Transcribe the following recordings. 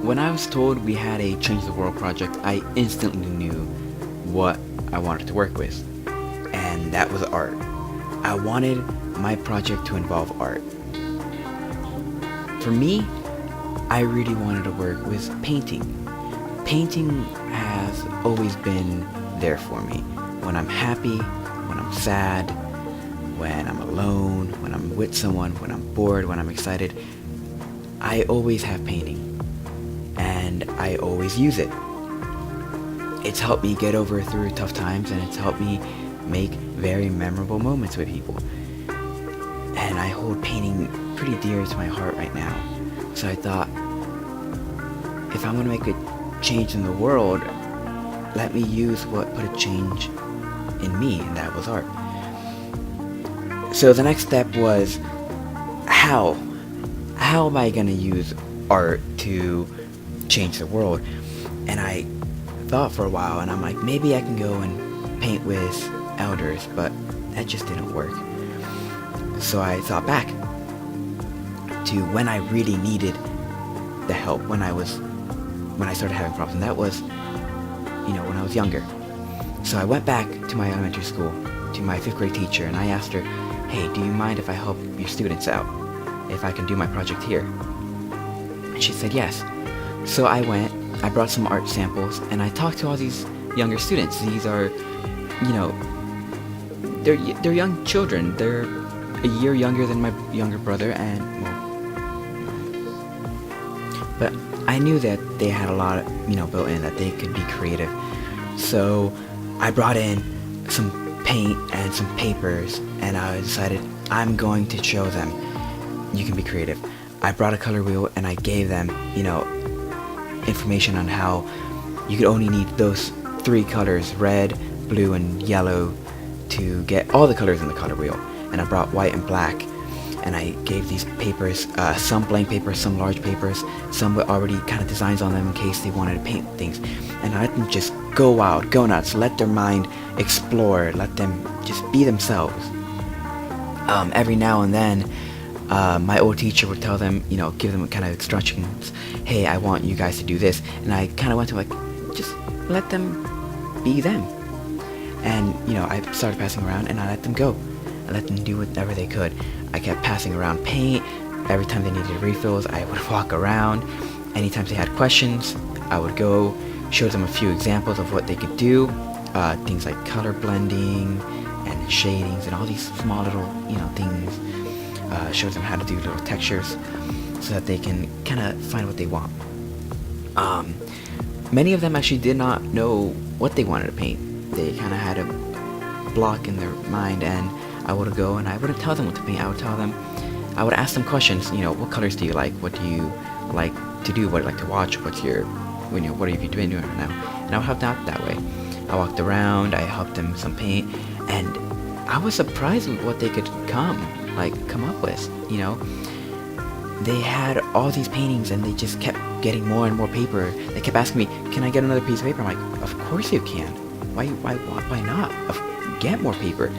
When I was told we had a Change the World project, I instantly knew what I wanted to work with, and that was art. I wanted my project to involve art. For me, I really wanted to work with painting. Painting has always been there for me. When I'm happy, when I'm sad, when I'm alone, when I'm with someone, when I'm bored, when I'm excited, I always have painting. And I always use it. It's helped me get over through tough times, and it's helped me make very memorable moments with people. And I hold painting pretty dear to my heart right now. So I thought, if I'm going to make a change in the world, let me use what put a change in me, and that was art. So the next step was, how am I going to use art to change the world? And I thought for a while, and I'm like, maybe I can go and paint with elders, but that just didn't work. So I thought back to when I really needed the help, when I started having problems, and that was, when I was younger. So I went back to my elementary school, to my 5th grade teacher, and I asked her, hey, do you mind if I help your students out? If I can do my project here? And she said yes. So I went, I brought some art samples, and I talked to all these younger students. These are, they're young children. They're a year younger than my younger brother, and, but I knew that they had a lot, built in, that they could be creative. So I brought in some paint and some papers, and I decided I'm going to show them you can be creative. I brought a color wheel, and I gave them, information on how you could only need those 3 colors, red, blue, and yellow, to get all the colors in the color wheel. And I brought white and black, and I gave these papers, some blank papers, some large papers, some with already kind of designs on them in case they wanted to paint things. And I let them just go wild, go nuts, let their mind explore, let them just be themselves. Every now and then, my old teacher would tell them, give them kind of instructions. Hey, I want you guys to do this. And I kind of went to just let them be them. And, I started passing around, and I let them go. I let them do whatever they could. I kept passing around paint. Every time they needed refills, I would walk around. Anytime they had questions, I would go show them a few examples of what they could do. Things like color blending and shadings and all these small little, things. Show them how to do little textures so that they can kind of find what they want. Many of them actually did not know what they wanted to paint. They kind of had a block in their mind, and I would go and I wouldn't tell them what to paint. I would ask them questions. What colors do you like? What do you like to do? What do you like to watch? What have you been doing right now? And I would help them out that way. I walked around. I helped them some paint, and I was surprised with what they could come up with. They had all these paintings, and they just kept getting more and more paper. They kept asking me, can I get another piece of paper? I'm like, of course you can. Why not? Get more paper.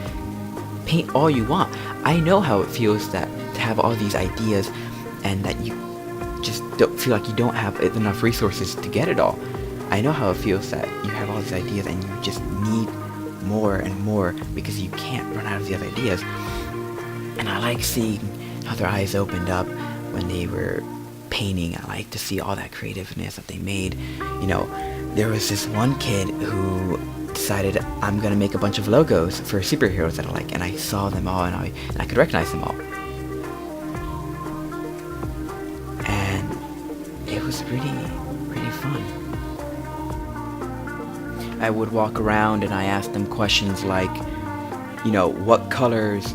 Paint all you want. I know how it feels to have all these ideas, and that you just don't feel like you don't have enough resources to get it all. I know how it feels that you have all these ideas and you just need more and more because you can't run out of these ideas. And I like seeing how their eyes opened up when they were painting. I like to see all that creativeness that they made. There was this one kid who decided, I'm gonna make a bunch of logos for superheroes that I like, and I saw them all, and I could recognize them all. And it was really, really fun. I would walk around and I asked them questions like, what colors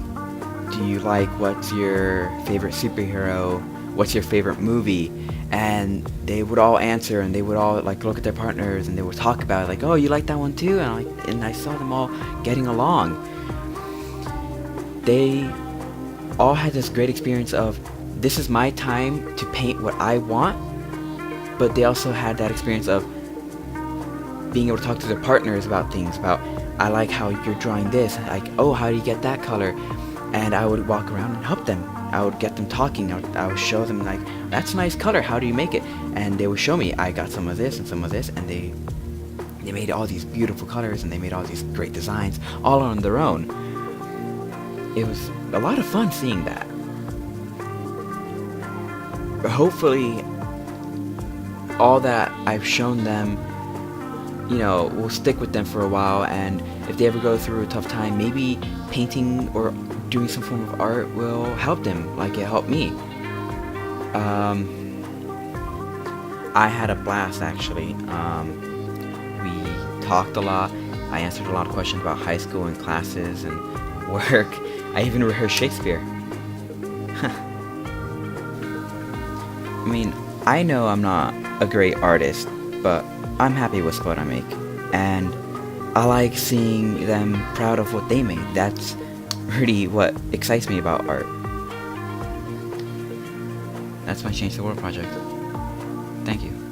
do you like? What's your favorite superhero? What's your favorite movie? And they would all answer, and they would all look at their partners, and they would talk about it, oh, you like that one too? And I saw them all getting along. They all had this great experience of, this is my time to paint what I want, but they also had that experience of being able to talk to their partners about things, about, I like how you're drawing this, oh, how do you get that color? and I would walk around and help them. I would get them talking. I would show them like, that's a nice color. How do you make it? And they would show me. I got some of this and some of this, and they made all these beautiful colors, and they made all these great designs all on their own. It was a lot of fun seeing that. Hopefully, all that I've shown them, will stick with them for a while, and if they ever go through a tough time, maybe painting or doing some form of art will help them like it helped me. I had a blast, actually. We talked a lot. I answered a lot of questions about high school and classes and work. I even rehearsed Shakespeare. I mean, I know I'm not a great artist, but I'm happy with what I make, and I like seeing them proud of what they made. That's really what excites me about art. That's my Change the World project. Thank you.